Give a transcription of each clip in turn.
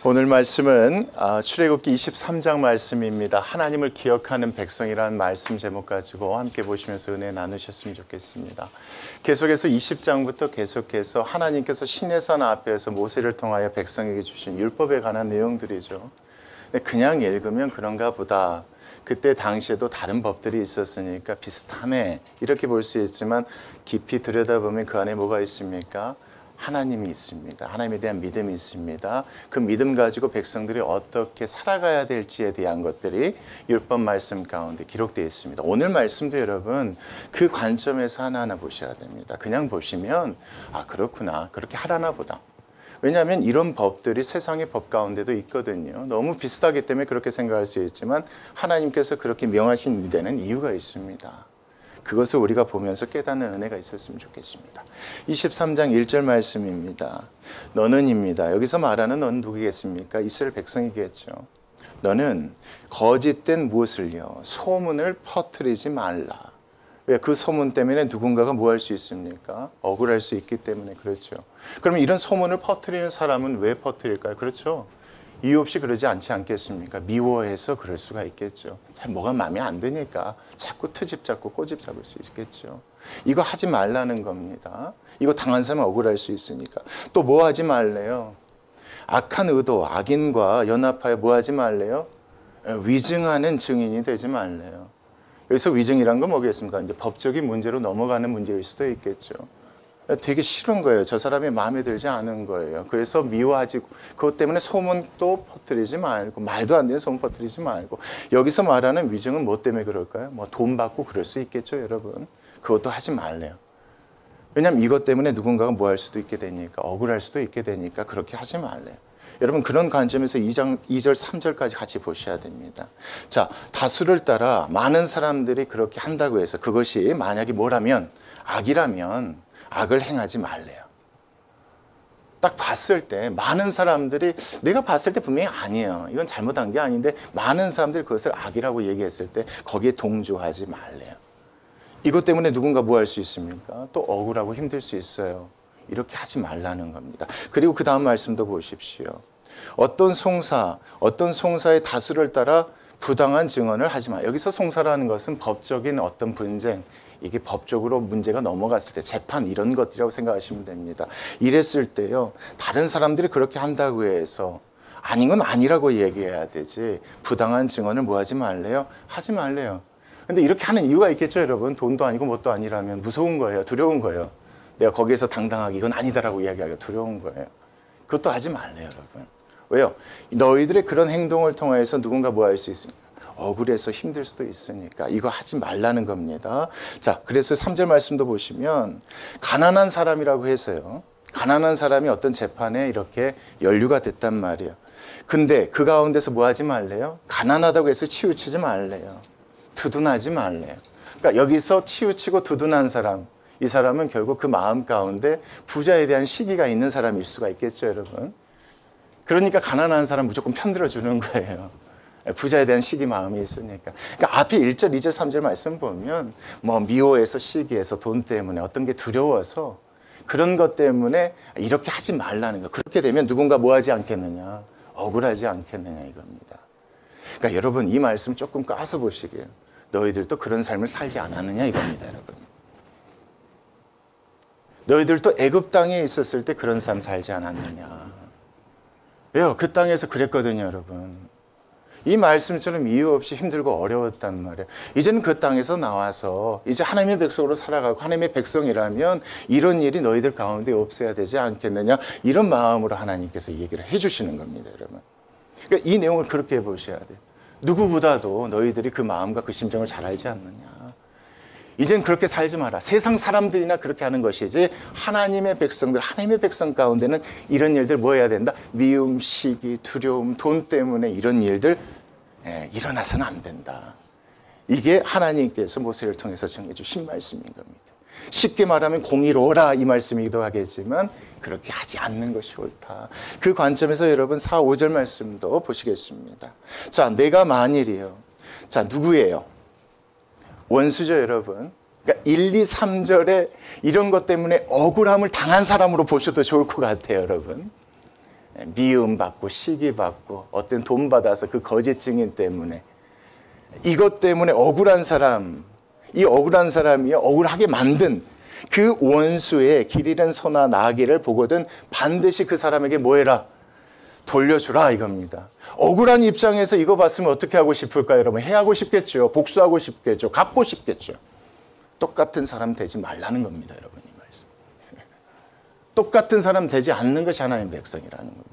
오늘 말씀은 출애굽기 23장 말씀입니다. 하나님을 기억하는 백성이라는 말씀 제목 가지고 함께 보시면서 은혜 나누셨으면 좋겠습니다. 계속해서 20장부터 계속해서 하나님께서 시내산 앞에서 모세를 통하여 백성에게 주신 율법에 관한 내용들이죠. 그냥 읽으면 그런가 보다. 그때 당시에도 다른 법들이 있었으니까 비슷하네 이렇게 볼 수 있지만 깊이 들여다보면 그 안에 뭐가 있습니까? 하나님이 있습니다. 하나님에 대한 믿음이 있습니다. 그 믿음 가지고 백성들이 어떻게 살아가야 될지에 대한 것들이 율법 말씀 가운데 기록되어 있습니다. 오늘 말씀도 여러분 그 관점에서 하나하나 보셔야 됩니다. 그냥 보시면 그렇구나 그렇게 하라나 보다. 왜냐하면 이런 법들이 세상의 법 가운데도 있거든요. 너무 비슷하기 때문에 그렇게 생각할 수 있지만 하나님께서 그렇게 명하신 데는 이유가 있습니다. 그것을 우리가 보면서 깨닫는 은혜가 있었으면 좋겠습니다. 23장 1절 말씀입니다. 너는입니다. 여기서 말하는 너는 누구겠습니까? 이스라엘 백성이겠죠. 너는 거짓된 무엇을요? 소문을 퍼뜨리지 말라. 왜? 그 소문 때문에 누군가가 뭐 할 수 있습니까? 억울할 수 있기 때문에 그렇죠. 그러면 이런 소문을 퍼뜨리는 사람은 왜 퍼뜨릴까요? 그렇죠. 이유 없이 그러지 않겠습니까? 미워해서 그럴 수가 있겠죠. 잘 뭐가 마음에 안 드니까 자꾸 트집 잡고 꼬집 잡을 수 있겠죠. 이거 하지 말라는 겁니다. 이거 당한 사람은 억울할 수 있으니까. 또 뭐 하지 말래요? 악한 의도, 악인과 연합하여 뭐 하지 말래요? 위증하는 증인이 되지 말래요. 여기서 위증이란 건 뭐겠습니까? 이제 법적인 문제로 넘어가는 문제일 수도 있겠죠. 되게 싫은 거예요. 저 사람이 마음에 들지 않은 거예요. 그래서 미워하지, 그것 때문에 소문도 퍼뜨리지 말고, 말도 안 되는 소문 퍼뜨리지 말고. 여기서 말하는 위증은 뭐 때문에 그럴까요? 뭐 돈 받고 그럴 수 있겠죠, 여러분. 그것도 하지 말래요. 왜냐하면 이것 때문에 누군가가 뭐 할 수도 있게 되니까, 억울할 수도 있게 되니까 그렇게 하지 말래요. 여러분 그런 관점에서 2절, 3절까지 같이 보셔야 됩니다. 자, 다수를 따라 많은 사람들이 그렇게 한다고 해서 그것이 만약에 뭐라면, 악이라면 악을 행하지 말래요. 딱 봤을 때 많은 사람들이 내가 봤을 때 분명히 아니에요. 이건 잘못한 게 아닌데 많은 사람들이 그것을 악이라고 얘기했을 때 거기에 동조하지 말래요. 이것 때문에 누군가 뭐 할 수 있습니까? 또 억울하고 힘들 수 있어요. 이렇게 하지 말라는 겁니다. 그리고 그 다음 말씀도 보십시오. 어떤 송사의 다수를 따라 부당한 증언을 하지 마. 여기서 송사라는 것은 법적인 어떤 분쟁, 이게 법적으로 문제가 넘어갔을 때 재판 이런 것들이라고 생각하시면 됩니다. 이랬을 때요. 다른 사람들이 그렇게 한다고 해서 아닌 건 아니라고 얘기해야 되지. 부당한 증언을 뭐 하지 말래요? 하지 말래요. 근데 이렇게 하는 이유가 있겠죠, 여러분. 돈도 아니고 뭣도 아니라면 무서운 거예요. 두려운 거예요. 내가 거기에서 당당하게 이건 아니다라고 이야기하기가 두려운 거예요. 그것도 하지 말래요, 여러분. 왜요? 너희들의 그런 행동을 통해서 누군가 뭐 할 수 있습니까? 억울해서 힘들 수도 있으니까 이거 하지 말라는 겁니다. 자, 그래서 3절 말씀도 보시면 가난한 사람이라고 해서요. 가난한 사람이 어떤 재판에 이렇게 연루가 됐단 말이에요. 근데 그 가운데서 뭐 하지 말래요? 가난하다고 해서 치우치지 말래요. 두둔하지 말래요. 그러니까 여기서 치우치고 두둔한 사람, 이 사람은 결국 그 마음 가운데 부자에 대한 시기가 있는 사람일 수가 있겠죠, 여러분. 그러니까 가난한 사람 무조건 편들어 주는 거예요. 부자에 대한 시기 마음이 있으니까. 그러니까 앞에 1절, 2절, 3절 말씀 보면 뭐 미워해서 시기해서 돈 때문에 어떤 게 두려워서 그런 것 때문에 이렇게 하지 말라는 거. 그렇게 되면 누군가 뭐 하지 않겠느냐? 억울하지 않겠느냐 이겁니다. 그러니까 여러분 이 말씀 조금 까서 보시게요. 너희들도 그런 삶을 살지 않았느냐 이겁니다, 여러분. 너희들도 애굽 땅에 있었을 때 그런 삶 살지 않았느냐. 왜요? 그 땅에서 그랬거든요, 여러분. 이 말씀처럼 이유 없이 힘들고 어려웠단 말이에요. 이제는 그 땅에서 나와서 이제 하나님의 백성으로 살아가고 하나님의 백성이라면 이런 일이 너희들 가운데 없어야 되지 않겠느냐. 이런 마음으로 하나님께서 얘기를 해주시는 겁니다, 여러분. 그러니까 이 내용을 그렇게 보셔야 돼요. 누구보다도 너희들이 그 마음과 그 심정을 잘 알지 않느냐. 이젠 그렇게 살지 마라. 세상 사람들이나 그렇게 하는 것이지 하나님의 백성들, 하나님의 백성 가운데는 이런 일들 뭐 해야 된다? 미움, 시기, 두려움, 돈 때문에 이런 일들 일어나서는 안 된다. 이게 하나님께서 모세를 통해서 정해 주신 말씀인 겁니다. 쉽게 말하면 공의로워라 이 말씀이기도 하겠지만 그렇게 하지 않는 것이 옳다. 그 관점에서 여러분 4, 5절 말씀도 보시겠습니다. 자, 내가 만일이요. 자, 누구예요? 원수죠, 여러분. 그러니까 1, 2, 3절에 이런 것 때문에 억울함을 당한 사람으로 보셔도 좋을 것 같아요, 여러분. 미움받고 시기받고 어떤 돈 받아서 그 거짓 증인 때문에 이것 때문에 억울한 사람, 이 억울한 사람이 억울하게 만든 그 원수의 길 잃은 소나 나귀를 보거든 반드시 그 사람에게 뭐 해라? 돌려주라 이겁니다. 억울한 입장에서 이거 봤으면 어떻게 하고 싶을까요, 여러분? 해하고 싶겠죠. 복수하고 싶겠죠. 갚고 싶겠죠. 똑같은 사람 되지 말라는 겁니다, 여러분. 이 말씀. 똑같은 사람 되지 않는 것이 하나님의 백성이라는 겁니다.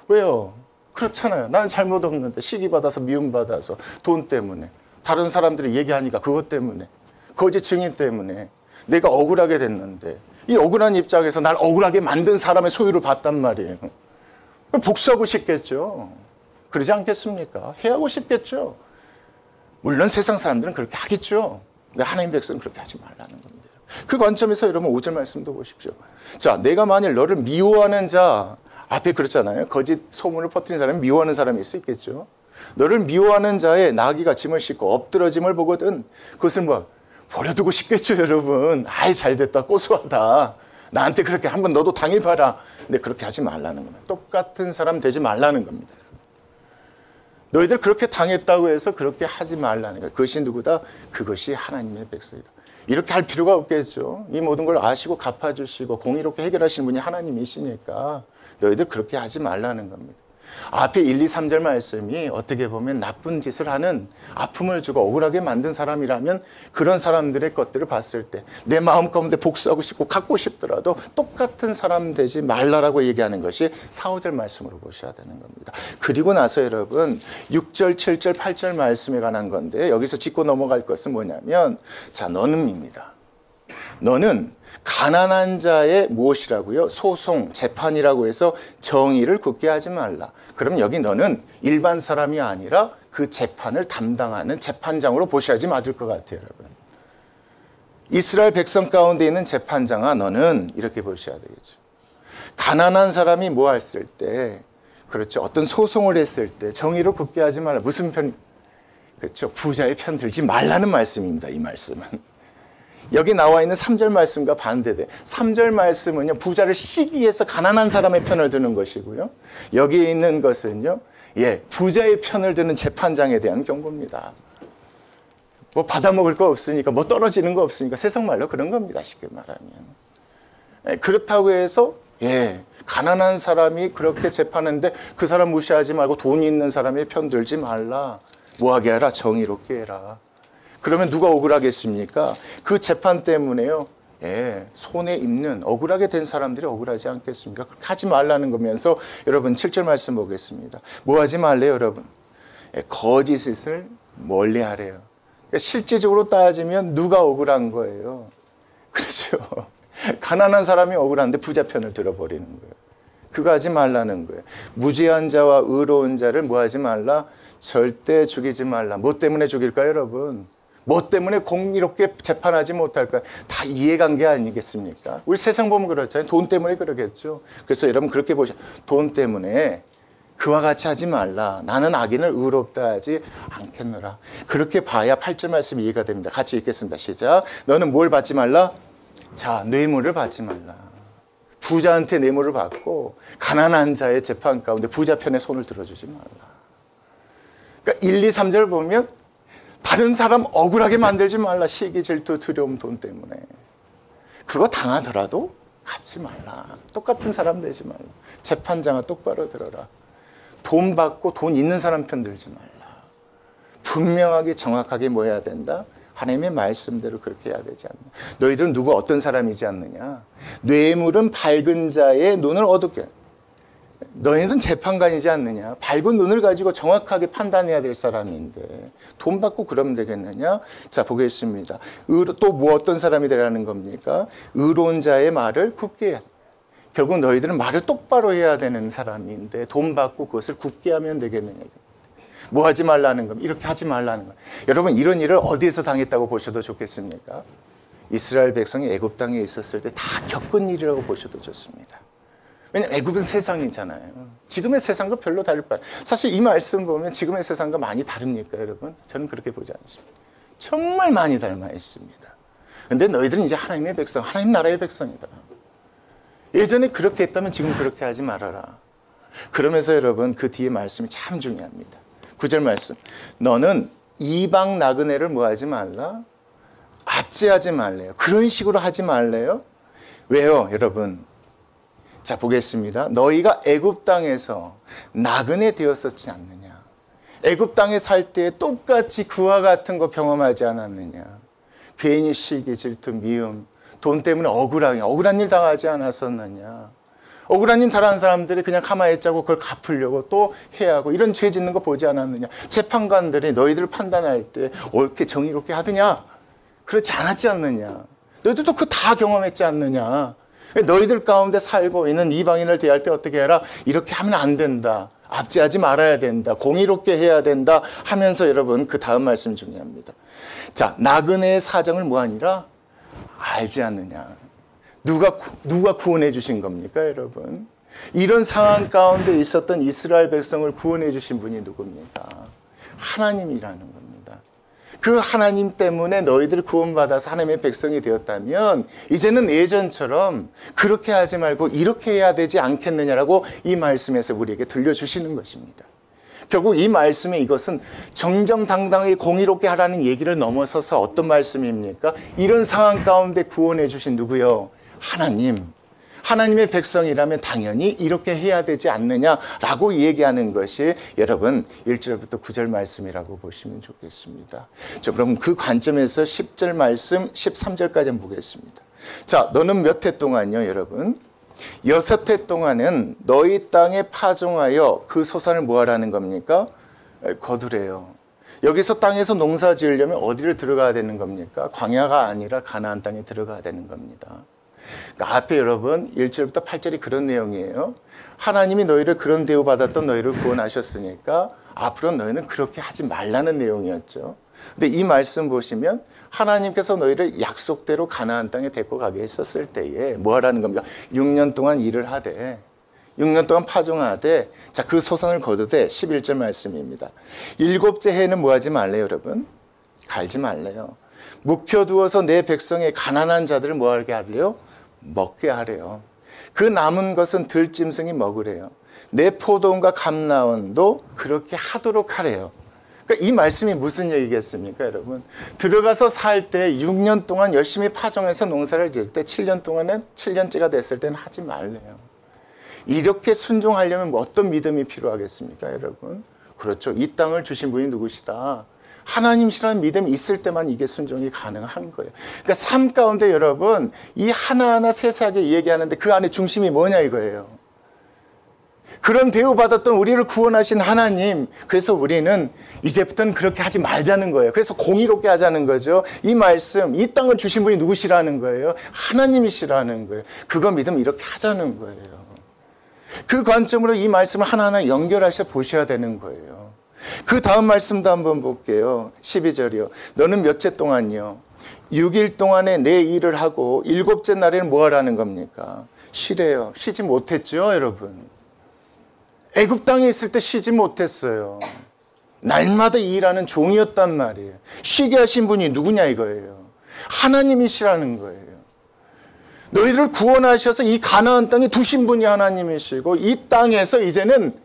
왜요? 그렇잖아요. 나는 잘못 없는데 시기받아서 미움받아서 돈 때문에 다른 사람들이 얘기하니까 그것 때문에 거짓 증인 때문에 내가 억울하게 됐는데 이 억울한 입장에서 날 억울하게 만든 사람의 소유를 봤단 말이에요. 복수하고 싶겠죠. 그러지 않겠습니까? 해하고 싶겠죠. 물론 세상 사람들은 그렇게 하겠죠. 근데 하나님 백성은 그렇게 하지 말라는 겁니다. 그 관점에서 여러분 5절 말씀도 보십시오. 자, 내가 만일 너를 미워하는 자, 앞에 그렇잖아요. 거짓 소문을 퍼뜨린 사람이 미워하는 사람일 수 있겠죠. 너를 미워하는 자의 나귀가 짐을 싣고 엎드러짐을 보거든 그것을 뭐 버려두고 싶겠죠, 여러분. 아이 잘됐다, 고소하다. 나한테 그렇게 한번 너도 당해봐라. 근데 그렇게 하지 말라는 겁니다. 똑같은 사람 되지 말라는 겁니다. 너희들 그렇게 당했다고 해서 그렇게 하지 말라는 거예요. 그것이 누구다? 그것이 하나님의 백성이다. 이렇게 할 필요가 없겠죠. 이 모든 걸 아시고 갚아주시고 공의롭게 해결하시는 분이 하나님이시니까 너희들 그렇게 하지 말라는 겁니다. 앞에 1, 2, 3절 말씀이 어떻게 보면 나쁜 짓을 하는 아픔을 주고 억울하게 만든 사람이라면 그런 사람들의 것들을 봤을 때 내 마음 가운데 복수하고 싶고 갖고 싶더라도 똑같은 사람 되지 말라라고 얘기하는 것이 4, 5절 말씀으로 보셔야 되는 겁니다. 그리고 나서 여러분 6절, 7절, 8절 말씀에 관한 건데 여기서 짚고 넘어갈 것은 뭐냐면 자, 너는입니다. 너는 가난한 자의 무엇이라고요? 소송, 재판이라고 해서 정의를 굳게 하지 말라. 그럼 여기 너는 일반 사람이 아니라 그 재판을 담당하는 재판장으로 보셔야지 맞을 것 같아요, 여러분. 이스라엘 백성 가운데 있는 재판장아, 너는 이렇게 보셔야 되겠죠. 가난한 사람이 뭐 했을 때, 그렇죠. 어떤 소송을 했을 때 정의를 굳게 하지 말라. 무슨 편? 그렇죠. 부자의 편 들지 말라는 말씀입니다, 이 말씀은. 여기 나와 있는 3절 말씀과 반대돼. 3절 말씀은요, 부자를 시기해서 가난한 사람의 편을 드는 것이고요. 여기 있는 것은요, 부자의 편을 드는 재판장에 대한 경고입니다. 뭐 받아먹을 거 없으니까, 뭐 떨어지는 거 없으니까 세상 말로 그런 겁니다, 쉽게 말하면. 그렇다고 해서 가난한 사람이 그렇게 재판하는데 그 사람 무시하지 말고 돈이 있는 사람의 편 들지 말라. 뭐하게 하라? 정의롭게 해라. 그러면 누가 억울하겠습니까? 그 재판 때문에요. 손에 입는 억울하게 된 사람들이 억울하지 않겠습니까? 그렇게 하지 말라는 거면서 여러분 7절 말씀 보겠습니다. 뭐 하지 말래요, 여러분? 거짓을 멀리 하래요. 그러니까 실제적으로 따지면 누가 억울한 거예요? 그렇죠. 가난한 사람이 억울한데 부자 편을 들어버리는 거예요. 그거 하지 말라는 거예요. 무죄한 자와 의로운 자를 뭐 하지 말라? 절대 죽이지 말라. 뭐 때문에 죽일까요, 여러분? 뭐 때문에 공의롭게 재판하지 못할까요? 다 이해관계 아니겠습니까? 우리 세상 보면 그렇잖아요. 돈 때문에 그러겠죠. 그래서 여러분 그렇게 보셔. 돈 때문에 그와 같이 하지 말라. 나는 악인을 의롭다 하지 않겠노라. 그렇게 봐야 8절 말씀 이해가 됩니다. 같이 읽겠습니다. 시작. 너는 뭘 받지 말라? 자, 뇌물을 받지 말라. 부자한테 뇌물을 받고 가난한 자의 재판 가운데 부자 편에 손을 들어주지 말라. 그러니까 1, 2, 3절 보면 다른 사람 억울하게 만들지 말라. 시기, 질투, 두려움, 돈 때문에. 그거 당하더라도 갚지 말라. 똑같은 사람 되지 말라. 재판장아 똑바로 들어라. 돈 받고 돈 있는 사람 편 들지 말라. 분명하게 정확하게 뭐 해야 된다? 하나님의 말씀대로 그렇게 해야 되지 않나. 너희들은 누구 어떤 사람이지 않느냐. 뇌물은 밝은 자의 눈을 어둡게. 너희는 재판관이지 않느냐. 밝은 눈을 가지고 정확하게 판단해야 될 사람인데 돈 받고 그러면 되겠느냐. 자, 보겠습니다. 또 뭐 어떤 사람이 되라는 겁니까? 의로운 자의 말을 굽게 해야 돼. 결국 너희들은 말을 똑바로 해야 되는 사람인데 돈 받고 그것을 굽게 하면 되겠느냐. 뭐 하지 말라는 겁니다. 이렇게 하지 말라는 거예요. 여러분 이런 일을 어디에서 당했다고 보셔도 좋겠습니까? 이스라엘 백성이 애굽 땅에 있었을 때 다 겪은 일이라고 보셔도 좋습니다. 왜냐하면 애굽은 세상이잖아요. 지금의 세상과 별로 다를 바에 사실 이 말씀 보면 지금의 세상과 많이 다릅니까, 여러분? 저는 그렇게 보지 않습니다. 정말 많이 닮아 있습니다. 그런데 너희들은 이제 하나님의 백성, 하나님 나라의 백성이다. 예전에 그렇게 했다면 지금 그렇게 하지 말아라. 그러면서 여러분 그 뒤에 말씀이 참 중요합니다. 9절 말씀. 너는 이방 나그네를 뭐 하지 말라? 압제하지 말래요. 그런 식으로 하지 말래요. 왜요, 여러분? 자, 보겠습니다. 너희가 애굽 땅에서 나그네 되었었지 않느냐? 애굽 땅에 살 때 똑같이 그와 같은 거 경험하지 않았느냐? 괜히 시기, 질투, 미움, 돈 때문에 억울한 일 당하지 않았었느냐? 억울한 일 당한 사람들이 그냥 가만히 있자고 그걸 갚으려고 또 해야 하고 이런 죄 짓는 거 보지 않았느냐? 재판관들이 너희들 판단할 때 옳게 정의롭게 하느냐? 그렇지 않았지 않느냐? 너희들도 그거 다 경험했지 않느냐? 너희들 가운데 살고 있는 이방인을 대할 때 어떻게 해라? 이렇게 하면 안 된다. 압제하지 말아야 된다. 공의롭게 해야 된다 하면서 여러분 그 다음 말씀 중요합니다. 자, 나그네의 사정을 뭐하니라? 알지 않느냐? 누가 구원해 주신 겁니까, 여러분? 이런 상황 가운데 있었던 이스라엘 백성을 구원해 주신 분이 누굽니까? 하나님이라는 겁니다. 그 하나님 때문에 너희들 구원받아서 하나님의 백성이 되었다면 이제는 예전처럼 그렇게 하지 말고 이렇게 해야 되지 않겠느냐라고 이 말씀에서 우리에게 들려주시는 것입니다. 결국 이 말씀에 이것은 정정당당하게 공의롭게 하라는 얘기를 넘어서서 어떤 말씀입니까? 이런 상황 가운데 구원해 주신 누구요? 하나님. 하나님의 백성이라면 당연히 이렇게 해야 되지 않느냐라고 얘기하는 것이 여러분 1절부터 9절 말씀이라고 보시면 좋겠습니다. 자, 그럼 그 관점에서 10절 말씀 13절까지 한번 보겠습니다. 자, 너는 몇 해 동안요, 여러분? 6해 동안은 너희 땅에 파종하여 그 소산을 뭐 하라는 겁니까? 거두래요. 여기서 땅에서 농사 지으려면 어디를 들어가야 되는 겁니까? 광야가 아니라 가나안 땅에 들어가야 되는 겁니다. 그러니까 앞에 여러분 1절부터 8절이 그런 내용이에요. 하나님이 너희를 그런 대우받았던 너희를 구원하셨으니까 앞으로 너희는 그렇게 하지 말라는 내용이었죠. 근데 이 말씀 보시면 하나님께서 너희를 약속대로 가나안 땅에 데리고 가게 했었을 때에 뭐 하라는 겁니까? 6년 동안 일을 하되 6년 동안 파종하되 자, 그 소산을 거두되 11절 말씀입니다. 7째 해는 뭐 하지 말래요, 여러분? 갈지 말래요. 묵혀두어서 내 백성의 가난한 자들을 뭐 하게 하래요? 먹게 하래요. 그 남은 것은 들짐승이 먹으래요. 내 포도원과 감나원도 그렇게 하도록 하래요. 그러니까 이 말씀이 무슨 얘기겠습니까, 여러분? 들어가서 살 때 6년 동안 열심히 파종해서 농사를 지을 때 7년 동안은 7년째가 됐을 때는 하지 말래요. 이렇게 순종하려면 뭐 어떤 믿음이 필요하겠습니까, 여러분? 그렇죠. 이 땅을 주신 분이 누구시다? 하나님이시라는 믿음이 있을 때만 이게 순종이 가능한 거예요. 그러니까 삶 가운데 여러분 이 하나하나 세세하게 얘기하는데 그 안에 중심이 뭐냐 이거예요. 그런 대우받았던 우리를 구원하신 하나님, 그래서 우리는 이제부터는 그렇게 하지 말자는 거예요. 그래서 공의롭게 하자는 거죠. 이 말씀, 이 땅을 주신 분이 누구시라는 거예요? 하나님이시라는 거예요. 그거 믿으면 이렇게 하자는 거예요. 그 관점으로 이 말씀을 하나하나 연결하셔 보셔야 되는 거예요. 그 다음 말씀도 한번 볼게요. 12절이요. 너는 몇째 동안요? 6일 동안에 내 일을 하고 7째 날에는 뭐 하라는 겁니까? 쉬래요. 쉬지 못했죠, 여러분. 애굽 땅에 있을 때 쉬지 못했어요. 날마다 일하는 종이었단 말이에요. 쉬게 하신 분이 누구냐 이거예요. 하나님이시라는 거예요. 너희들을 구원하셔서 이 가나안 땅에 두신 분이 하나님이시고 이 땅에서 이제는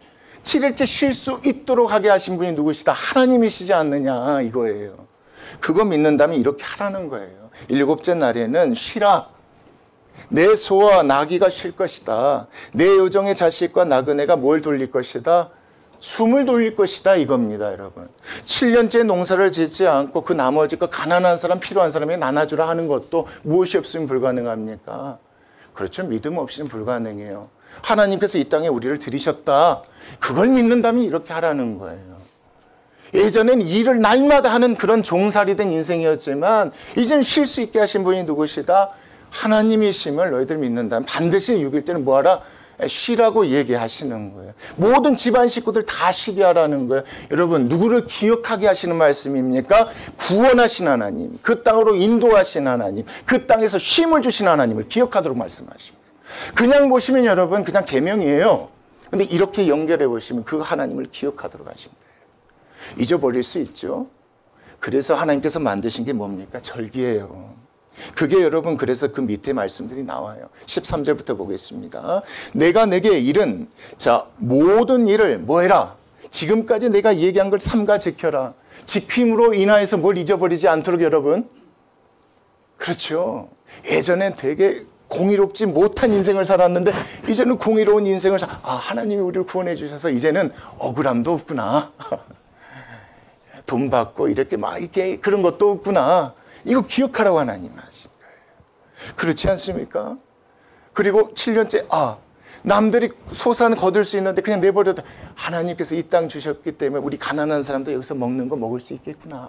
7일째 쉴 수 있도록 하게 하신 분이 누구시다? 하나님이시지 않느냐 이거예요. 그거 믿는다면 이렇게 하라는 거예요. 7째 날에는 쉬라. 내 소와 나귀가 쉴 것이다. 내 요정의 자식과 나그네가 뭘 돌릴 것이다? 숨을 돌릴 것이다 이겁니다, 여러분. 7년째 농사를 짓지 않고 그 나머지 거 가난한 사람, 필요한 사람에게 나눠주라 하는 것도 무엇이 없으면 불가능합니까? 그렇죠. 믿음 없이는 불가능해요. 하나님께서 이 땅에 우리를 들이셨다. 그걸 믿는다면 이렇게 하라는 거예요. 예전엔 일을 날마다 하는 그런 종살이 된 인생이었지만 이제는 쉴 수 있게 하신 분이 누구시다? 하나님이심을 너희들 믿는다면 반드시 6일 때는 뭐하라? 쉬라고 얘기하시는 거예요. 모든 집안 식구들 다 쉬게 하라는 거예요. 여러분, 누구를 기억하게 하시는 말씀입니까? 구원하신 하나님, 그 땅으로 인도하신 하나님, 그 땅에서 쉼을 주신 하나님을 기억하도록 말씀하십니다. 그냥 보시면 여러분 그냥 계명이에요. 근데 이렇게 연결해 보시면 그 하나님을 기억하도록 하신 거예요. 잊어버릴 수 있죠. 그래서 하나님께서 만드신 게 뭡니까? 절기예요. 그게 여러분 그래서 그 밑에 말씀들이 나와요. 13절부터 보겠습니다. 내가 내게 이른 모든 일을 뭐 해라? 지금까지 내가 얘기한 걸 삼가 지켜라. 지킴으로 인하여서 뭘 잊어버리지 않도록 여러분. 그렇죠. 예전엔 되게 공의롭지 못한 인생을 살았는데 이제는 공의로운 인생을 하나님이 우리를 구원해 주셔서 이제는 억울함도 없구나. 돈 받고 이렇게 그런 것도 없구나. 이거 기억하라고 하나님 하신 거예요. 그렇지 않습니까? 그리고 7년째 남들이 소산 거둘 수 있는데 그냥 내버려둬. 하나님께서 이 땅 주셨기 때문에 우리 가난한 사람도 여기서 먹는 거 먹을 수 있겠구나.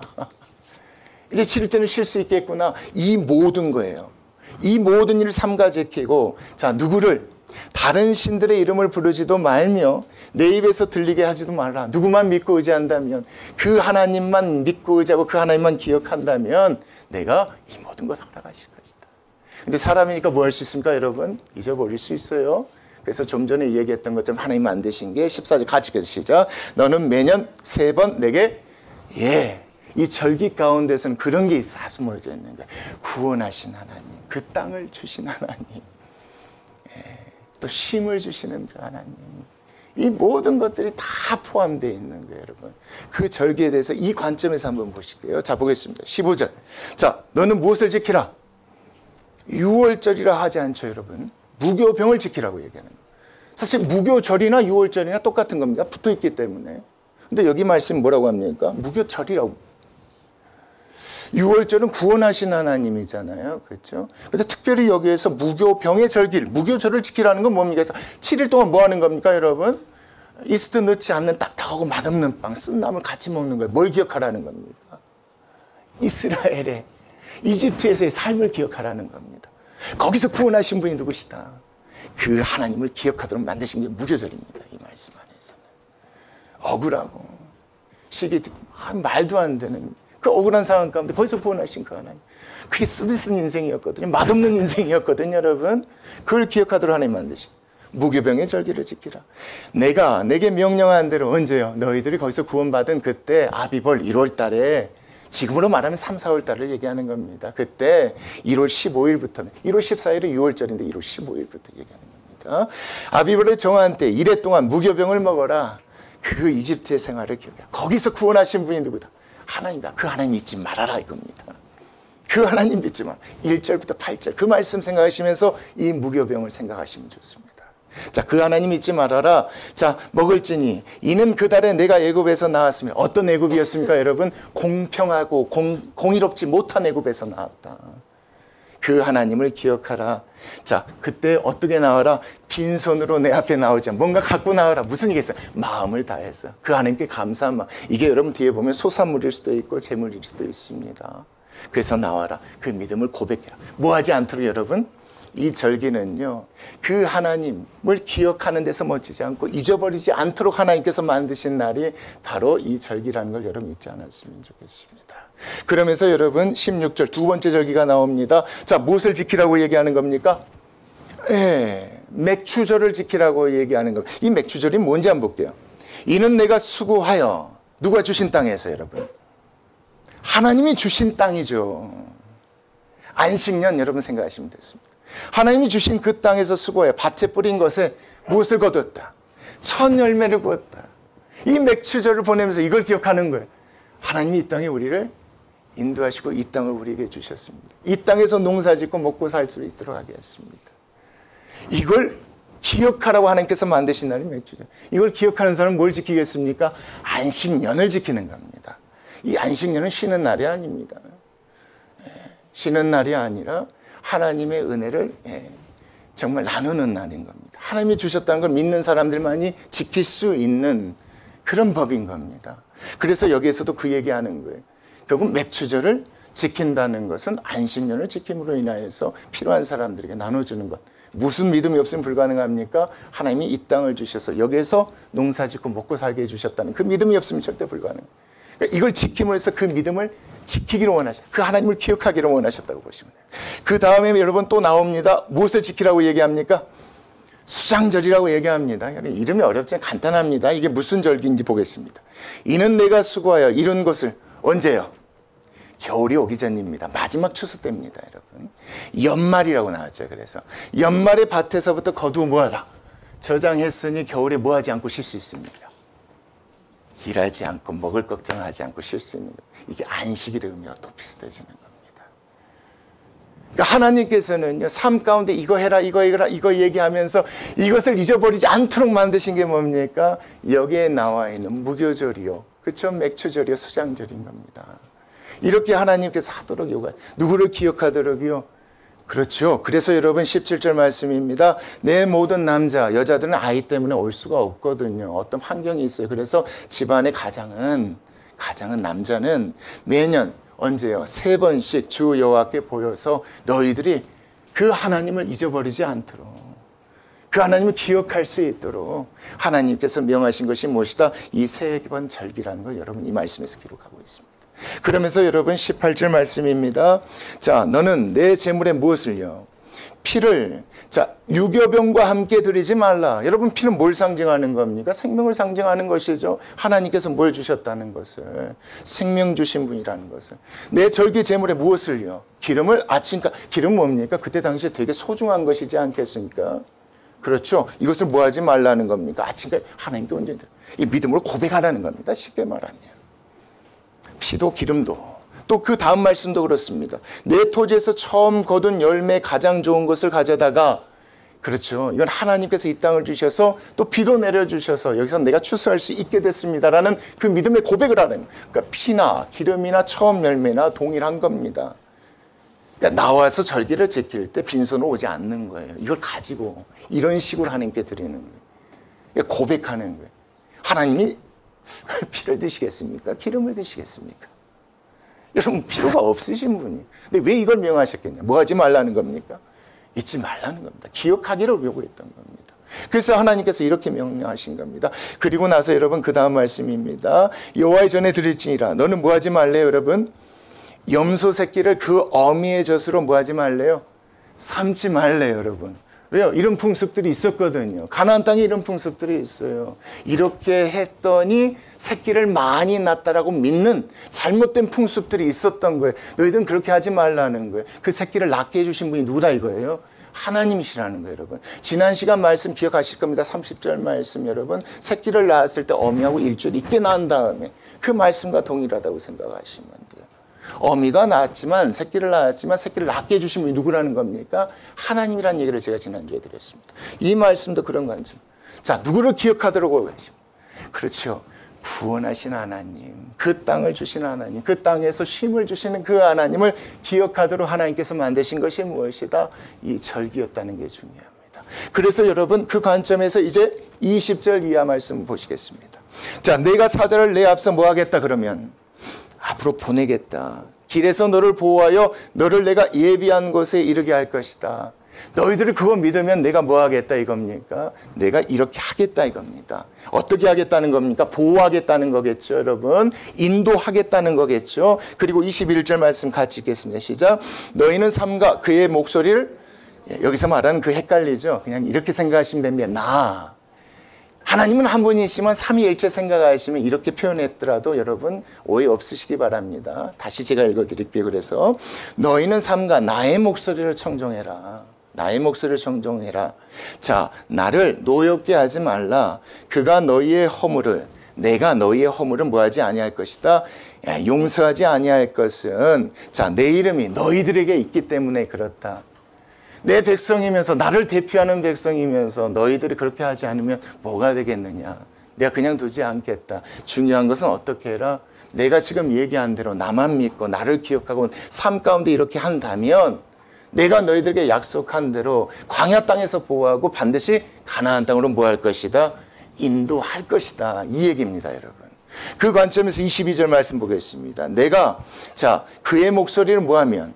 이제 7일째는 쉴 수 있겠구나. 이 모든 거예요. 이 모든 일을 삼가 지키고 누구를 다른 신들의 이름을 부르지도 말며 내 입에서 들리게 하지도 말라. 누구만 믿고 의지한다면 그 하나님만 믿고 의지하고 그 하나님만 기억한다면 내가 이 모든 것 허락하실 것이다. 근데 사람이니까 뭐 할 수 있습니까 여러분? 잊어버릴 수 있어요. 그래서 좀 전에 얘기했던 것처럼 하나님 만드신 게 14절 같이 시작. 너는 매년 3번 내게 이 절기 가운데서는 그런 게 있어 숨어져 있는 거야. 구원하신 하나님, 그 땅을 주신 하나님, 또 쉼을 주시는 그 하나님, 이 모든 것들이 다 포함되어 있는 거예요 여러분. 그 절기에 대해서 이 관점에서 한번 보실게요. 보겠습니다. 15절. 너는 무엇을 지키라? 유월절이라 하지 않죠 여러분. 무교병을 지키라고 얘기하는 거예요. 사실 무교절이나 유월절이나 똑같은 겁니다. 붙어 있기 때문에. 근데 여기 말씀 뭐라고 합니까? 무교절이라고. 유월절은 구원하신 하나님이잖아요. 그렇죠? 근데 특별히 여기에서 무교병의 절기를, 무교절을 지키라는 건 뭡니까? 7일 동안 뭐 하는 겁니까, 여러분? 이스트 넣지 않는 딱딱하고 맛없는 빵, 쓴 나물 같이 먹는 거예요. 뭘 기억하라는 겁니까? 이스라엘의, 이집트에서의 삶을 기억하라는 겁니다. 거기서 구원하신 분이 누구시다? 그 하나님을 기억하도록 만드신 게 무교절입니다. 이 말씀 안에서는. 억울하고, 말도 안 되는 그 억울한 상황 가운데 거기서 구원하신 그 하나님. 그게 쓰디쓴 인생이었거든요. 맛없는 인생이었거든요, 여러분. 그걸 기억하도록 하나님 만드신. 무교병의 절기를 지키라. 내가 내게 명령한 대로 언제요? 너희들이 거기서 구원받은 그때 아비벌 1월 달에 지금으로 말하면 3, 4월 달을 얘기하는 겁니다. 그때 1월 15일부터 1월 14일은 6월절인데 1월 15일부터 얘기하는 겁니다. 아비벌의 정한 때 이래 동안 무교병을 먹어라. 그 이집트의 생활을 기억해라. 거기서 구원하신 분이 누구다? 하나님이다. 그 하나님 믿지 말아라 이겁니다. 그 하나님 믿지 마. 1절부터 8절 그 말씀 생각하시면서 이 무교병을 생각하시면 좋습니다. 그 하나님 믿지 말아라. 먹을지니 이는 그 달에 내가 애굽에서 나왔으며 어떤 애굽이었습니까 여러분? 공평하고 공의롭지 못한 애굽에서 나왔다. 그 하나님을 기억하라. 그때 어떻게 나와라? 빈손으로 내 앞에 나오지. 뭔가 갖고 나와라. 무슨 얘기겠어요? 마음을 다해서. 그 하나님께 감사한 마음. 이게 여러분 뒤에 보면 소산물일 수도 있고 재물일 수도 있습니다. 그래서 나와라. 그 믿음을 고백해라. 뭐 하지 않도록 여러분? 이 절기는요. 그 하나님을 기억하는 데서 멈추지 않고 잊어버리지 않도록 하나님께서 만드신 날이 바로 이 절기라는 걸 여러분 잊지 않았으면 좋겠습니다. 그러면서 여러분 16절 두 번째 절기가 나옵니다. 무엇을 지키라고 얘기하는 겁니까? 맥추절을 지키라고 얘기하는 겁니다. 이 맥추절이 뭔지 한번 볼게요. 이는 내가 수고하여 누가 주신 땅에서 여러분 하나님이 주신 땅이죠. 안식년 여러분 생각하시면 됐습니다. 하나님이 주신 그 땅에서 수고해 밭에 뿌린 것에 무엇을 거뒀다? 첫 열매를 거뒀다. 이 맥추절을 보내면서 이걸 기억하는 거예요. 하나님이 이 땅에 우리를 인도하시고 이 땅을 우리에게 주셨습니다. 이 땅에서 농사짓고 먹고 살 수 있도록 하게 했습니다. 이걸 기억하라고 하나님께서 만드신 날이 맥추절. 이걸 기억하는 사람은 뭘 지키겠습니까? 안식년을 지키는 겁니다. 이 안식년은 쉬는 날이 아닙니다. 쉬는 날이 아니라 하나님의 은혜를 정말 나누는 날인 겁니다. 하나님이 주셨다는 걸 믿는 사람들만이 지킬 수 있는 그런 법인 겁니다. 그래서 여기에서도 그 얘기하는 거예요. 결국 맥추절을 지킨다는 것은 안식년을 지킴으로 인하여서 필요한 사람들에게 나눠주는 것. 무슨 믿음이 없으면 불가능합니까? 하나님이 이 땅을 주셔서 여기에서 농사짓고 먹고 살게 해주셨다는 그 믿음이 없으면 절대 불가능해요. 그러니까 이걸 지킴으로 해서 그 믿음을 지키기를 원하셨다. 그 하나님을 기억하기를 원하셨다고 보시면 돼요. 그 다음에 여러분 또 나옵니다. 무엇을 지키라고 얘기합니까? 수장절이라고 얘기합니다. 이름이 어렵지만 간단합니다. 이게 무슨 절기인지 보겠습니다. 이는 내가 수고하여 이룬 것을 언제요? 겨울이 오기 전입니다. 마지막 추수 때입니다, 여러분. 연말이라고 나왔죠. 그래서 연말에 밭에서부터 거두어 모아라. 저장했으니 겨울에 뭐하지 않고 쉴 수 있습니다. 일하지 않고 먹을 걱정하지 않고 쉴 수 있는 거예요. 이게 안식일의 의미와 또 비슷해지는 겁니다. 그러니까 하나님께서는요, 삶 가운데 이거 해라, 이거 해라, 이거 얘기하면서 이것을 잊어버리지 않도록 만드신 게 뭡니까? 여기에 나와 있는 무교절이요, 그렇죠? 맥추절이요, 수장절인 겁니다. 이렇게 하나님께서 하도록 요구해요. 누구를 기억하도록이요? 그렇죠. 그래서 여러분 17절 말씀입니다. 내 모든 남자, 여자들은 아이 때문에 올 수가 없거든요. 어떤 환경이 있어요. 그래서 집안의 가장은 남자는 매년 언제요? 3번씩 주 여호와께 보여서 너희들이 그 하나님을 잊어버리지 않도록, 그 하나님을 기억할 수 있도록 하나님께서 명하신 것이 무엇이다? 이 3번 절기라는 걸 여러분 이 말씀에서 기록하고 있습니다. 그러면서 여러분 18절 말씀입니다. 자, 너는 내 제물에 무엇을요? 피를, 자, 유교병과 함께 드리지 말라. 여러분, 피는 뭘 상징하는 겁니까? 생명을 상징하는 것이죠. 하나님께서 뭘 주셨다는 것을, 생명 주신 분이라는 것을. 내 절기 제물에 무엇을요? 기름을 기름 뭡니까? 그때 당시에 되게 소중한 것이지 않겠습니까? 그렇죠. 이것을 뭐 하지 말라는 겁니까? 아침까지 하나님께 온전히 이 믿음으로 고백하라는 겁니다. 쉽게 말하면. 피도 기름도. 또 그 다음 말씀도 그렇습니다. 내 토지에서 처음 거둔 열매 가장 좋은 것을 가져다가, 그렇죠. 이건 하나님께서 이 땅을 주셔서 또 비도 내려주셔서 여기서 내가 추수할 수 있게 됐습니다라는 그 믿음의 고백을 하는, 그러니까 피나 기름이나 처음 열매나 동일한 겁니다. 그러니까 나와서 절기를 지킬 때 빈손으로 오지 않는 거예요. 이걸 가지고 이런 식으로 하나님께 드리는 거예요. 그러니까 고백하는 거예요. 하나님이 피를 드시겠습니까? 기름을 드시겠습니까? 여러분, 필요가 없으신 분이. 근데 왜 이걸 명하셨겠냐? 뭐 하지 말라는 겁니까? 잊지 말라는 겁니다. 기억하기를 요구했던 겁니다. 그래서 하나님께서 이렇게 명령하신 겁니다. 그리고 나서 여러분 그 다음 말씀입니다. 여호와의 전에 드릴지니라. 너는 뭐 하지 말래요, 여러분? 염소 새끼를 그 어미의 젖으로 뭐 하지 말래요? 삼지 말래요, 여러분. 왜요? 이런 풍습들이 있었거든요. 가나안 땅에 이런 풍습들이 있어요. 이렇게 했더니 새끼를 많이 낳았다라고 믿는 잘못된 풍습들이 있었던 거예요. 너희들은 그렇게 하지 말라는 거예요. 그 새끼를 낳게 해주신 분이 누구다 이거예요? 하나님이시라는 거예요, 여러분. 지난 시간 말씀 기억하실 겁니다. 30절 말씀 여러분. 새끼를 낳았을 때 어미하고 일주일 있게 낳은 다음에 그 말씀과 동일하다고 생각하시면 돼요. 어미가 낳았지만 새끼를 낳게 해주신 분이 누구라는 겁니까? 하나님이라는 얘기를 제가 지난주에 드렸습니다. 이 말씀도 그런 관점. 자, 누구를 기억하도록 하십니까? 그렇죠. 구원하신 하나님, 그 땅을 주신 하나님, 그 땅에서 쉼을 주시는 그 하나님을 기억하도록 하나님께서 만드신 것이 무엇이다? 이 절기였다는 게 중요합니다. 그래서 여러분 그 관점에서 이제 20절 이하 말씀 보시겠습니다. 자, 내가 사자를 내 앞서 뭐 하겠다 그러면 앞으로 보내겠다. 길에서 너를 보호하여 너를 내가 예비한 곳에 이르게 할 것이다. 너희들이 그거 믿으면 내가 뭐 하겠다 이겁니까? 내가 이렇게 하겠다 이겁니다. 어떻게 하겠다는 겁니까? 보호하겠다는 거겠죠, 여러분. 인도하겠다는 거겠죠. 그리고 21절 말씀 같이 읽겠습니다. 시작. 너희는 삼가 그의 목소리를, 여기서 말하는 그 헷갈리죠. 그냥 이렇게 생각하시면 됩니다. 나. 하나님은 한 분이시면 삼위일체 생각하시면 이렇게 표현했더라도 여러분 오해 없으시기 바랍니다. 다시 제가 읽어드릴게요. 그래서 너희는 삼가 나의 목소리를 청종해라. 나의 목소리를 청종해라. 자, 나를 노엽게 하지 말라. 그가 너희의 허물을, 내가 너희의 허물을 뭐하지 아니할 것이다. 용서하지 아니할 것은, 자, 내 이름이 너희들에게 있기 때문에 그렇다. 내 백성이면서, 나를 대표하는 백성이면서 너희들이 그렇게 하지 않으면 뭐가 되겠느냐. 내가 그냥 두지 않겠다. 중요한 것은 어떻게 해라? 내가 지금 얘기한 대로 나만 믿고 나를 기억하고 삶 가운데 이렇게 한다면 내가 너희들에게 약속한 대로 광야 땅에서 보호하고 반드시 가나안 땅으로 뭐 할 것이다? 인도할 것이다. 이 얘기입니다, 여러분. 그 관점에서 22절 말씀 보겠습니다. 내가, 자, 그의 목소리를 뭐하면?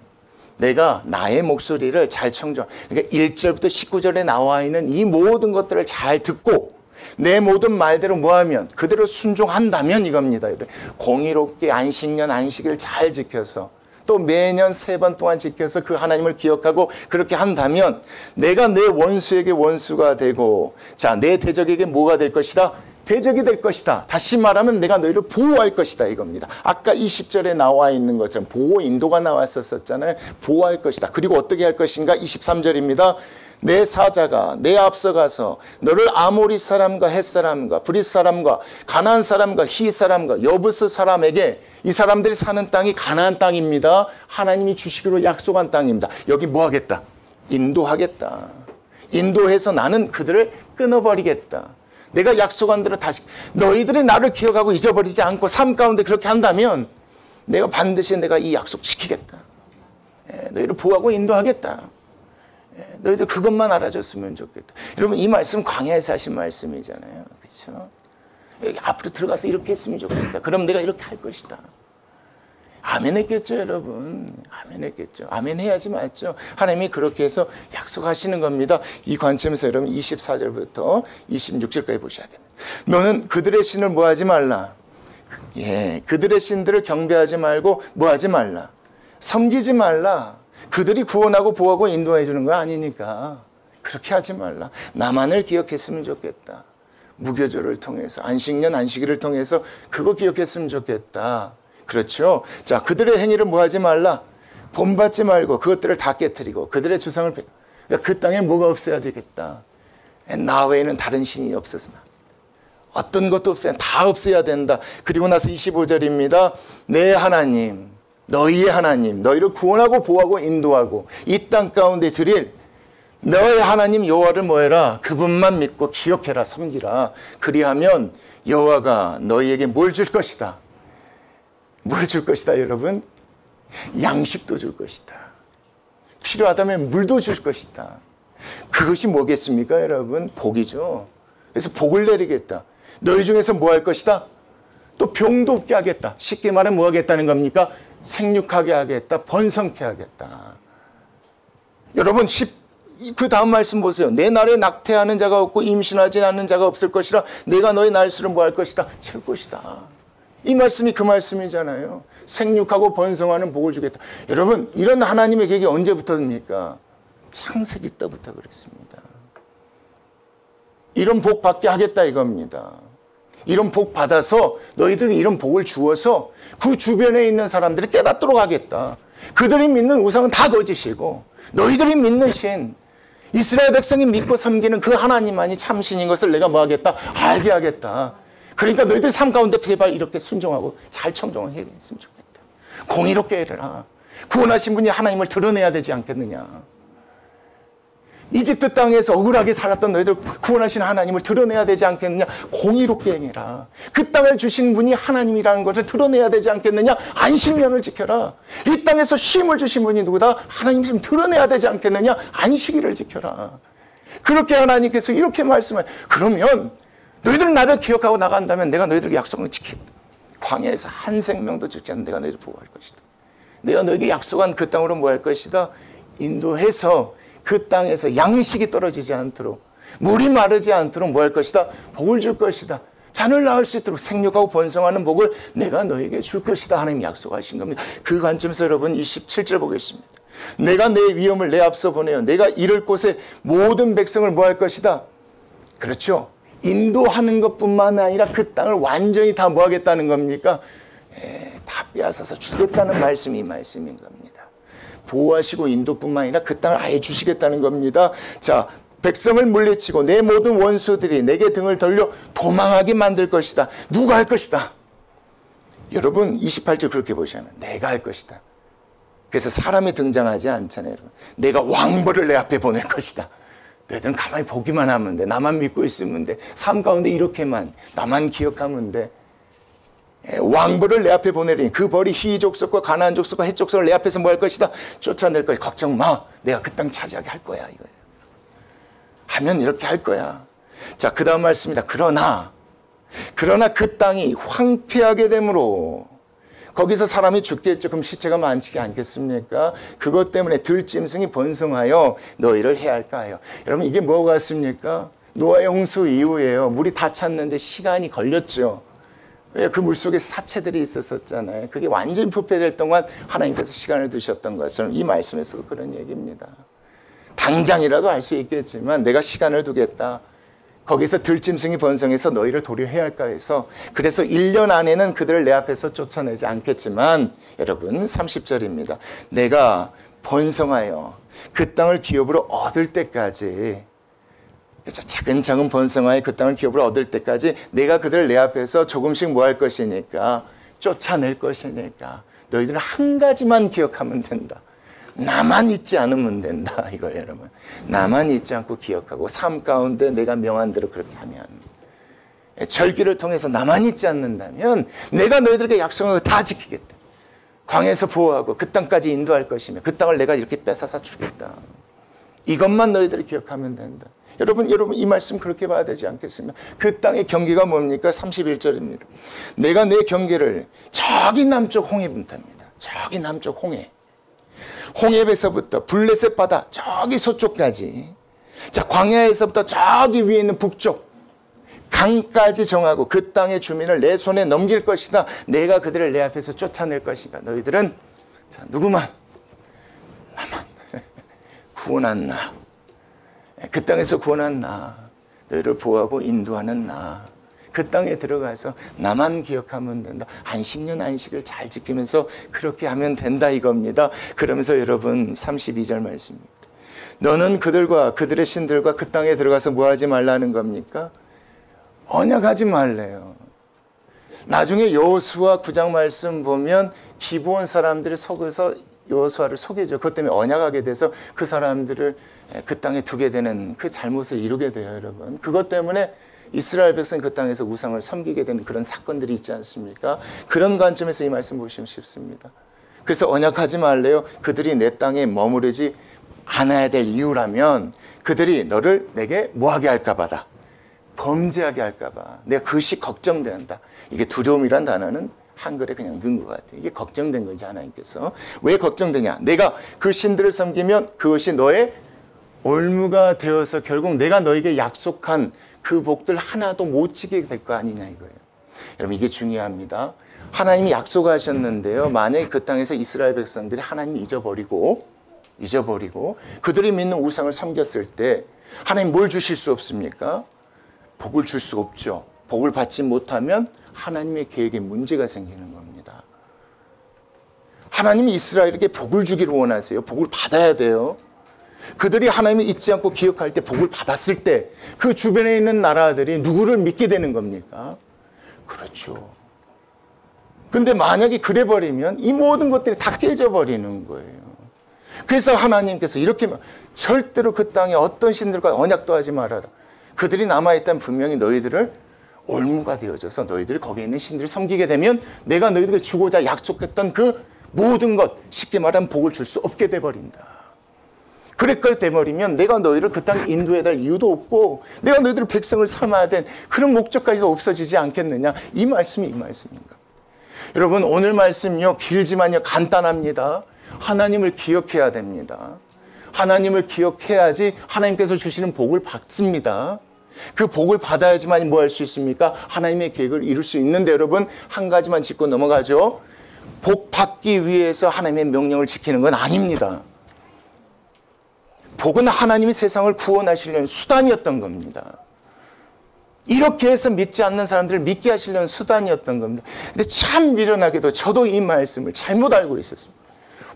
내가 나의 목소리를 잘 청정. 그러니까 1절부터 19절에 나와 있는 이 모든 것들을 잘 듣고 내 모든 말대로 뭐하면? 그대로 순종한다면 이겁니다. 공의롭게 안식년 안식일 잘 지켜서 또 매년 3번 동안 지켜서 그 하나님을 기억하고 그렇게 한다면 내가 내 원수에게 원수가 되고, 자, 내 대적에게 뭐가 될 것이다? 대적이 될 것이다. 다시 말하면 내가 너희를 보호할 것이다 이겁니다. 아까 20절에 나와 있는 것처럼 보호 인도가 나왔었잖아요. 보호할 것이다. 그리고 어떻게 할 것인가? 23절입니다. 내 사자가 내 앞서가서 너를 아모리 사람과 헷 사람과 브릿 사람과 가나안 사람과 히 사람과 여부스 사람에게, 이 사람들이 사는 땅이 가나안 땅입니다. 하나님이 주시기로 약속한 땅입니다. 여기 뭐 하겠다? 인도하겠다. 인도해서 나는 그들을 끊어버리겠다. 내가 약속한 대로 다시, 너희들이 나를 기억하고 잊어버리지 않고 삶 가운데 그렇게 한다면 내가 반드시 내가 이 약속 지키겠다. 너희를 보호하고 인도하겠다. 너희들 그것만 알아줬으면 좋겠다. 여러분, 이 말씀 광야에서 하신 말씀이잖아요. 그렇죠? 여기 앞으로 들어가서 이렇게 했으면 좋겠다. 그럼 내가 이렇게 할 것이다. 아멘 했겠죠, 여러분. 아멘 했겠죠. 아멘 해야지 맞죠. 하나님이 그렇게 해서 약속하시는 겁니다. 이 관점에서 여러분 24절부터 26절까지 보셔야 됩니다. 너는 그들의 신을 뭐하지 말라. 그들의 신들을 경배하지 말고 뭐하지 말라. 섬기지 말라. 그들이 구원하고 보호하고 인도해 주는 거 아니니까 그렇게 하지 말라. 나만을 기억했으면 좋겠다. 무교절을 통해서, 안식년 안식일을 통해서 그거 기억했으면 좋겠다. 그렇죠? 자, 그들의 행위를 뭐 하지 말라. 본받지 말고 그것들을 다 깨뜨리고 그들의 주상을 그러니까 그 땅에 뭐가 없어야 되겠다. 나 외에는 다른 신이 없어서만. 어떤 것도 없어야, 다 없어야 된다. 그리고 나서 25절입니다. 내 하나님, 너희의 하나님, 너희를 구원하고 보호하고 인도하고 이 땅 가운데 드릴 너의 하나님 여호와를 뭐해라. 그분만 믿고 기억해라. 섬기라. 그리하면 여호와가 너희에게 뭘 줄 것이다. 뭘 줄 것이다, 여러분? 양식도 줄 것이다. 필요하다면 물도 줄 것이다. 그것이 뭐겠습니까, 여러분? 복이죠. 그래서 복을 내리겠다. 너희 중에서 뭐 할 것이다? 또 병도 없게 하겠다. 쉽게 말하면 뭐 하겠다는 겁니까? 생육하게 하겠다. 번성케 하겠다. 여러분, 그 다음 말씀 보세요. 내 날에 낙태하는 자가 없고 임신하지 않는 자가 없을 것이라. 내가 너의 날수를 뭐 할 것이다? 채울 것이다. 이 말씀이 그 말씀이잖아요. 생육하고 번성하는 복을 주겠다. 여러분, 이런 하나님의 계획이 언제부터입니까? 창세기 때부터 그랬습니다. 이런 복 받게 하겠다 이겁니다. 이런 복 받아서 너희들이 이런 복을 주어서 그 주변에 있는 사람들이 깨닫도록 하겠다. 그들이 믿는 우상은 다 거짓이고 너희들이 믿는 신, 이스라엘 백성이 믿고 섬기는 그 하나님만이 참신인 것을 내가 뭐 하겠다? 알게 하겠다. 그러니까 너희들 삶 가운데 제발 이렇게 순종하고 잘 청종했으면 좋겠다. 공의롭게 해라. 구원하신 분이 하나님을 드러내야 되지 않겠느냐. 이집트 땅에서 억울하게 살았던 너희들 구원하신 하나님을 드러내야 되지 않겠느냐. 공의롭게 행해라. 그 땅을 주신 분이 하나님이라는 것을 드러내야 되지 않겠느냐. 안식년을 지켜라. 이 땅에서 쉼을 주신 분이 누구다? 하나님 좀 드러내야 되지 않겠느냐. 안식일을 지켜라. 그렇게 하나님께서 이렇게 말씀을, 그러면 너희들은 나를 기억하고 나간다면 내가 너희들에게 약속을 지킨다. 광야에서 한 생명도 죽지 않는 내가 너희를 보호할 것이다. 내가 너희에게 약속한 그 땅으로 뭐 할 것이다. 인도해서 그 땅에서 양식이 떨어지지 않도록, 물이 마르지 않도록 뭐 할 것이다. 복을 줄 것이다. 자녀를 낳을 수 있도록 생육하고 번성하는 복을 내가 너에게 줄 것이다. 하나님 약속하신 겁니다. 그 관점에서 여러분 27절 보겠습니다. 내가 내 위엄을 내 앞서 보내어 내가 이를 곳에 모든 백성을 뭐 할 것이다. 그렇죠. 인도하는 것뿐만 아니라 그 땅을 완전히 다 뭐 하겠다는 겁니까? 다 빼앗아서 주겠다는 말씀이 이 말씀인 겁니다. 보호하시고 인도뿐만 아니라 그 땅을 아예 주시겠다는 겁니다. 자, 백성을 물리치고 내 모든 원수들이 내게 등을 돌려 도망하게 만들 것이다. 누가 할 것이다? 여러분 28절 그렇게 보시면 내가 할 것이다. 그래서 사람이 등장하지 않잖아요. 내가 왕벌을 내 앞에 보낼 것이다. 너희들은 가만히 보기만 하면 돼. 나만 믿고 있으면 돼. 삶 가운데 이렇게만 나만 기억하면 돼. 왕벌을 내 앞에 보내리니 그 벌이 히 족속과 가나안 족속과 헷 족속을 내 앞에서 뭐 할 것이다. 쫓아낼 거야. 걱정 마. 내가 그 땅 차지하게 할 거야. 이거예요. 하면 이렇게 할 거야. 자, 그 다음 말씀입니다. 그러나 그 땅이 황폐하게 되므로 거기서 사람이 죽겠죠. 그럼 시체가 많지 않겠습니까? 그것 때문에 들짐승이 번성하여 너희를 해할까 하여. 여러분 이게 뭐 같습니까? 노아의 홍수 이후에요. 물이 다 찼는데 시간이 걸렸죠. 왜? 그 물속에 사체들이 있었잖아요. 그게 완전히 부패될 동안 하나님께서 시간을 두셨던 것처럼 이 말씀에서도 그런 얘기입니다. 당장이라도 알 수 있겠지만 내가 시간을 두겠다. 거기서 들짐승이 번성해서 너희를 도려해야 할까 해서 그래서 1년 안에는 그들을 내 앞에서 쫓아내지 않겠지만 여러분 30절입니다. 내가 번성하여 그 땅을 기업으로 얻을 때까지 차근차근 번성하여 그 땅을 기업으로 얻을 때까지 내가 그들을 내 앞에서 조금씩 뭐 할 것이니까 쫓아낼 것이니까 너희들은 한 가지만 기억하면 된다. 나만 잊지 않으면 된다. 이거예요, 여러분. 나만 잊지 않고 기억하고 삶 가운데 내가 명한 대로 그렇게 하면 절기를 통해서 나만 잊지 않는다면 내가 너희들에게 약속한 거 다 지키겠다. 광야에서 보호하고 그 땅까지 인도할 것이며 그 땅을 내가 이렇게 뺏어서 주겠다. 이것만 너희들이 기억하면 된다. 여러분 이 말씀 그렇게 봐야 되지 않겠습니까? 그 땅의 경계가 뭡니까? 31절입니다. 내가 내 경계를 저기 남쪽 홍해부터입니다. 저기 남쪽 홍해에서부터 블레셋 바다 저기 서쪽까지, 자 광야에서부터 저기 위에 있는 북쪽 강까지 정하고 그 땅의 주민을 내 손에 넘길 것이다. 내가 그들을 내 앞에서 쫓아낼 것이다. 너희들은 자 누구만? 나만 구원한 나, 그 땅에서 구원한 나, 너희를 보호하고 인도하는 나, 그 땅에 들어가서 나만 기억하면 된다. 안식년 안식을 잘 지키면서 그렇게 하면 된다 이겁니다. 그러면서 여러분 32절 말씀입니다. 너는 그들과 그들의 신들과 그 땅에 들어가서 뭐 하지 말라는 겁니까? 언약하지 말래요. 나중에 여호수아 9장 말씀 보면 기브온 사람들이 속여서 여호수아를 속이죠. 그것 때문에 언약하게 돼서 그 사람들을 그 땅에 두게 되는 그 잘못을 이루게 돼요, 여러분. 그것 때문에 이스라엘 백성이 그 땅에서 우상을 섬기게 되는 그런 사건들이 있지 않습니까? 그런 관점에서 이 말씀 보시면 쉽습니다. 그래서 언약하지 말래요. 그들이 내 땅에 머무르지 않아야 될 이유라면 그들이 너를 내게 뭐하게 할까 봐다. 범죄하게 할까 봐. 내가 그것이 걱정된다. 이게 두려움이란 단어는 한글에 그냥 넣은 것 같아요. 이게 걱정된 거지, 하나님께서. 왜 걱정되냐? 내가 그 신들을 섬기면 그것이 너의 올무가 되어서 결국 내가 너에게 약속한 그 복들 하나도 못 지키게 될 거 아니냐 이거예요. 여러분 이게 중요합니다. 하나님이 약속하셨는데요. 만약에 그 땅에서 이스라엘 백성들이 하나님 잊어버리고 그들이 믿는 우상을 섬겼을 때 하나님 뭘 주실 수 없습니까? 복을 줄 수 없죠. 복을 받지 못하면 하나님의 계획에 문제가 생기는 겁니다. 하나님이 이스라엘에게 복을 주기를 원하세요. 복을 받아야 돼요. 그들이 하나님을 잊지 않고 기억할 때 복을 받았을 때 그 주변에 있는 나라들이 누구를 믿게 되는 겁니까? 그렇죠. 근데 만약에 그래 버리면 이 모든 것들이 다 깨져버리는 거예요. 그래서 하나님께서 이렇게 절대로 그 땅에 어떤 신들과 언약도 하지 말아라. 그들이 남아있다면 분명히 너희들을 올무가 되어져서 너희들이 거기에 있는 신들을 섬기게 되면 내가 너희들에게 주고자 약속했던 그 모든 것, 쉽게 말하면 복을 줄 수 없게 돼버린다. 그렇게 돼버리면 내가 너희를 그 땅에 인도해야 될 이유도 없고 내가 너희들을 백성을 삼아야 된 그런 목적까지도 없어지지 않겠느냐. 이 말씀이 이 말씀인가. 여러분 오늘 말씀요 길지만요 간단합니다. 하나님을 기억해야 됩니다. 하나님을 기억해야지 하나님께서 주시는 복을 받습니다. 그 복을 받아야지만 뭐 할 수 있습니까? 하나님의 계획을 이룰 수 있는데 여러분 한 가지만 짚고 넘어가죠. 복 받기 위해서 하나님의 명령을 지키는 건 아닙니다. 복은 하나님이 세상을 구원하시려는 수단이었던 겁니다. 이렇게 해서 믿지 않는 사람들을 믿게 하시려는 수단이었던 겁니다. 근데 참 미련하게도 저도 이 말씀을 잘못 알고 있었습니다.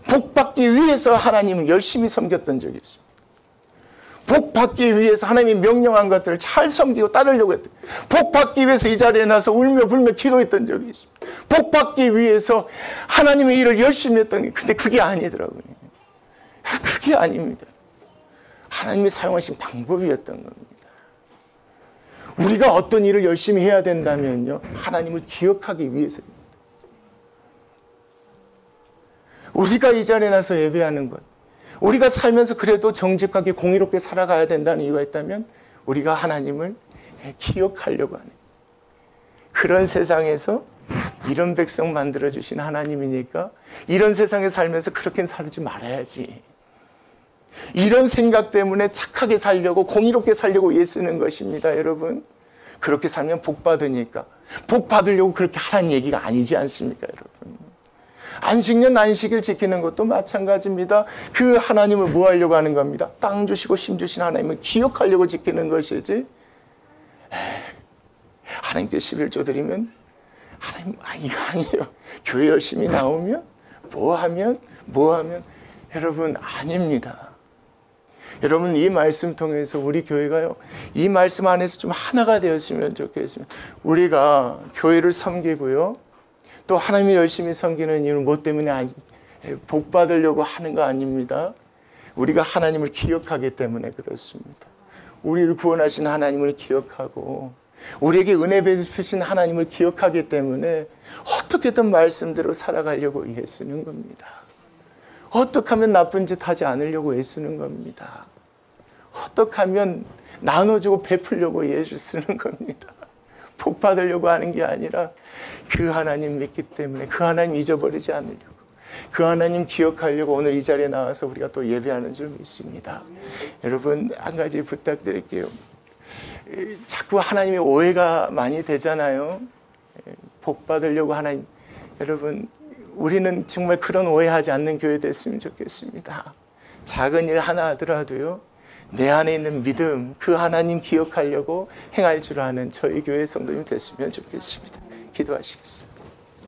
복 받기 위해서 하나님을 열심히 섬겼던 적이 있습니다. 복 받기 위해서 하나님이 명령한 것들을 잘 섬기고 따르려고 했던, 복 받기 위해서 이 자리에 나서 울며 불며 기도했던 적이 있습니다. 복 받기 위해서 하나님의 일을 열심히 했던 게, 근데 그게 아니더라고요. 그게 아닙니다. 하나님이 사용하신 방법이었던 겁니다. 우리가 어떤 일을 열심히 해야 된다면요, 하나님을 기억하기 위해서입니다. 우리가 이 자리에 나서 예배하는 것, 우리가 살면서 그래도 정직하게 공의롭게 살아가야 된다는 이유가 있다면 우리가 하나님을 기억하려고 하는 그런 세상에서 이런 백성 만들어주신 하나님이니까 이런 세상에 살면서 그렇게 살지 말아야지. 이런 생각 때문에 착하게 살려고 공의롭게 살려고 애쓰는 것입니다. 여러분 그렇게 살면 복 받으니까 복 받으려고 그렇게 하라는 얘기가 아니지 않습니까? 여러분 안식년 안식일 지키는 것도 마찬가지입니다. 그 하나님을 뭐 하려고 하는 겁니다. 땅 주시고 심 주신 하나님을 기억하려고 지키는 것이지 하나님께 11조 드리면 하나님 이거 아니에요. 교회 열심히 나오면 뭐 하면 여러분 아닙니다. 여러분 이 말씀 통해서 우리 교회가요 이 말씀 안에서 좀 하나가 되었으면 좋겠습니다. 우리가 교회를 섬기고요 또 하나님이 열심히 섬기는 이유는 뭐 때문에 복 받으려고 하는 거 아닙니다. 우리가 하나님을 기억하기 때문에 그렇습니다. 우리를 구원하신 하나님을 기억하고 우리에게 은혜 베푸신 하나님을 기억하기 때문에 어떻게든 말씀대로 살아가려고 애쓰는 겁니다. 어떻게 하면 나쁜 짓 하지 않으려고 애쓰는 겁니다. 어떻게 하면 나눠주고 베풀려고 애쓰는 겁니다. 복 받으려고 하는 게 아니라 그 하나님 믿기 때문에 그 하나님 잊어버리지 않으려고 그 하나님 기억하려고 오늘 이 자리에 나와서 우리가 또 예배하는 줄 믿습니다. 여러분 한 가지 부탁드릴게요. 자꾸 하나님의 오해가 많이 되잖아요. 복 받으려고 하나님. 여러분 우리는 정말 그런 오해하지 않는 교회 됐으면 좋겠습니다. 작은 일 하나 하더라도요 내 안에 있는 믿음 그 하나님 기억하려고 행할 줄 아는 저희 교회 성도님 됐으면 좋겠습니다. 기도하시겠습니다.